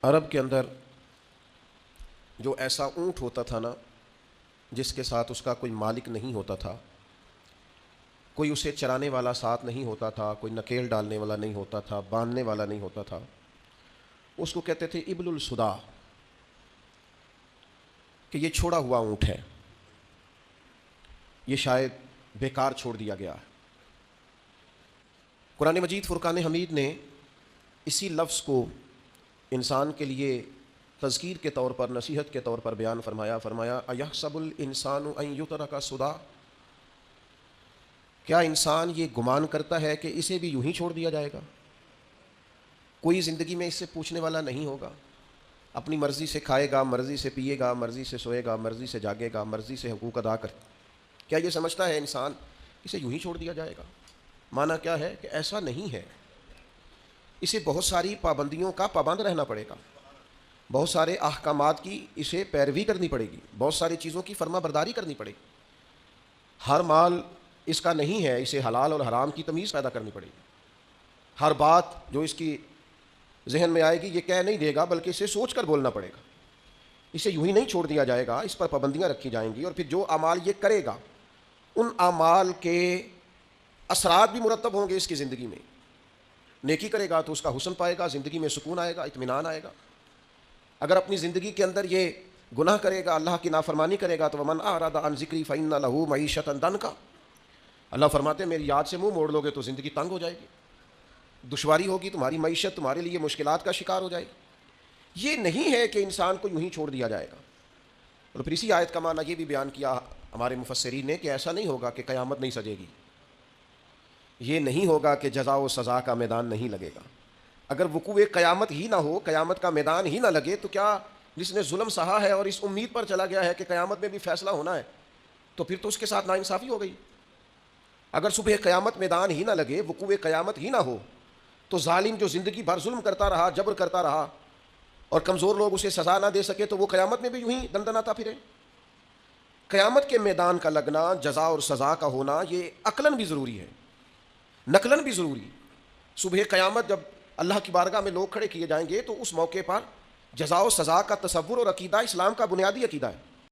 عرب کے اندر جو ایسا اونٹ ہوتا تھا نا جس کے ساتھ اس کا کوئی مالک نہیں ہوتا تھا، کوئی اسے چرانے والا ساتھ نہیں ہوتا تھا، کوئی نکیل ڈالنے والا نہیں ہوتا تھا، باندھنے والا نہیں ہوتا تھا، اس کو کہتے تھے ابل الصدا، کہ یہ چھوڑا ہوا اونٹ ہے، یہ شاید بیکار چھوڑ دیا گیا ہے۔ قرآن مجید فرقان حمید نے اسی لفظ کو انسان کے لیے تذکیر کے طور پر، نصیحت کے طور پر بیان فرمایا ایحسب الانسان ان یترک سدی، کیا انسان یہ گمان کرتا ہے کہ اسے بھی یوں ہی چھوڑ دیا جائے گا؟ کوئی زندگی میں اس سے پوچھنے والا نہیں ہوگا، اپنی مرضی سے کھائے گا، مرضی سے پیے گا، مرضی سے سوئے گا، مرضی سے جاگے گا، مرضی سے حقوق ادا کر۔ کیا یہ سمجھتا ہے انسان اسے یوں ہی چھوڑ دیا جائے گا؟ معنی کیا ہے کہ ایسا نہیں ہے، اسے بہت ساری پابندیوں کا پابند رہنا پڑے گا، بہت سارے احکامات کی اسے پیروی کرنی پڑے گی، بہت ساری چیزوں کی فرما برداری کرنی پڑے گی۔ ہر مال اس کا نہیں ہے، اسے حلال اور حرام کی تمیز پیدا کرنی پڑے گی۔ ہر بات جو اس کی ذہن میں آئے گی یہ کہہ نہیں دے گا، بلکہ اسے سوچ کر بولنا پڑے گا۔ اسے یوں ہی نہیں چھوڑ دیا جائے گا، اس پر پابندیاں رکھی جائیں گی، اور پھر جو اعمال یہ کرے گا ان اعمال کے اثرات بھی مرتب ہوں گے اس کی زندگی میں۔ نیکی کرے گا تو اس کا حسن پائے گا، زندگی میں سکون آئے گا، اطمینان آئے گا۔ اگر اپنی زندگی کے اندر یہ گناہ کرے گا، اللہ کی نافرمانی کرے گا، تو ومن اعرض عن ذکری فإن له معیشۃ ضنکا، اللہ فرماتے ہیں میری یاد سے منہ موڑ لو گے تو زندگی تنگ ہو جائے گی، دشواری ہوگی، تمہاری معیشت تمہارے لیے مشکلات کا شکار ہو جائے گی۔ یہ نہیں ہے کہ انسان کو یوں ہی چھوڑ دیا جائے گا۔ اور پھر اسی آیت کا معنی یہ بھی بیان کیا ہمارے مفسرین نے کہ ایسا نہیں ہوگا کہ قیامت نہیں سجے گی، یہ نہیں ہوگا کہ جزا و سزا کا میدان نہیں لگے گا۔ اگر وقوع قیامت ہی نہ ہو، قیامت کا میدان ہی نہ لگے، تو کیا جس نے ظلم سہا ہے اور اس امید پر چلا گیا ہے کہ قیامت میں بھی فیصلہ ہونا ہے، تو پھر تو اس کے ساتھ ناانصافی ہو گئی۔ اگر صبح قیامت میدان ہی نہ لگے، وقوع قیامت ہی نہ ہو، تو ظالم جو زندگی بھر ظلم کرتا رہا، جبر کرتا رہا، اور کمزور لوگ اسے سزا نہ دے سکے، تو وہ قیامت میں بھی یوں ہی دندناتا پھرے۔ قیامت کے میدان کا لگنا، جزا اور سزا کا ہونا، یہ عقلاً بھی ضروری ہے، نقلاً بھی ضروری۔ صبح قیامت جب اللہ کی بارگاہ میں لوگ کھڑے کیے جائیں گے تو اس موقع پر جزا و سزا کا تصور اور عقیدہ اسلام کا بنیادی عقیدہ ہے۔